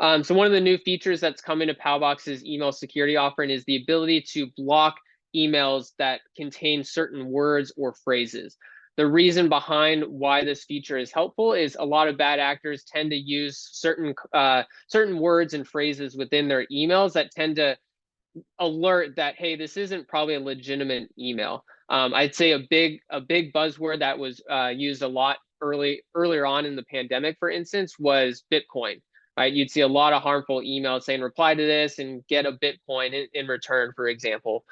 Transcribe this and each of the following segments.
So one of the new features that's coming to Paubox's email security offering is the ability to block emails that contain certain words or phrases. The reason behind why this feature is helpful is a lot of bad actors tend to use certain words and phrases within their emails that tend to alert that, hey, this isn't probably a legitimate email. I'd say a big buzzword that was used a lot earlier on in the pandemic, for instance, was Bitcoin. Right, you'd see a lot of harmful emails saying reply to this and get a Bitcoin in return, for example.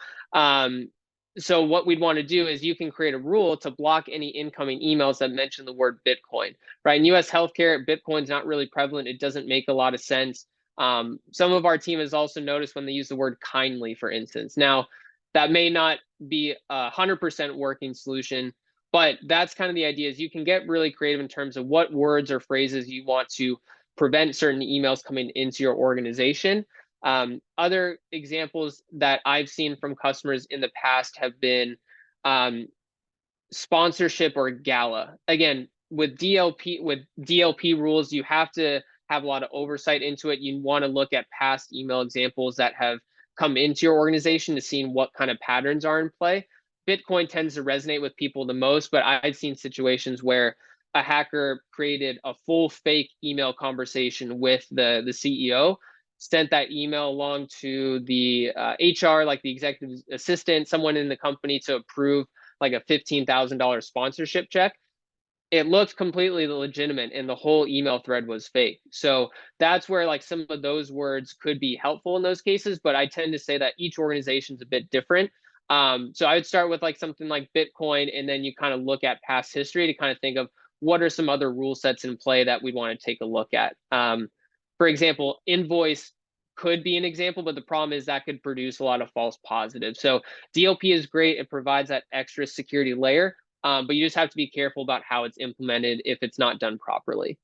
So what we'd want to do is you can create a rule to block any incoming emails that mention the word Bitcoin. Right, in U.S. healthcare, Bitcoin's not really prevalent. It doesn't make a lot of sense. Some of our team has also noticed when they use the word kindly, for instance. Now, that may not be 100% working solution, but that's kind of the idea is you can get really creative in terms of what words or phrases you want to prevent certain emails coming into your organization. Other examples that I've seen from customers in the past have been sponsorship or gala. Again, with DLP rules, you have to have a lot of oversight into it. You want to look at past email examples that have come into your organization to see what kind of patterns are in play. Bitcoin tends to resonate with people the most, but I've seen situations where a hacker created a full fake email conversation with the CEO, sent that email along to the HR, like the executive assistant, someone in the company to approve like a $15,000 sponsorship check. It looked completely legitimate and the whole email thread was fake. So that's where like some of those words could be helpful in those cases, but I tend to say that each organization is a bit different. So I would start with like something like Bitcoin, and then you kind of look at past history to kind of think of what are some other rule sets in play that we'd want to take a look at. For example, invoice could be an example, but the problem is that could produce a lot of false positives. So DLP is great. It provides that extra security layer, but you just have to be careful about how it's implemented if it's not done properly.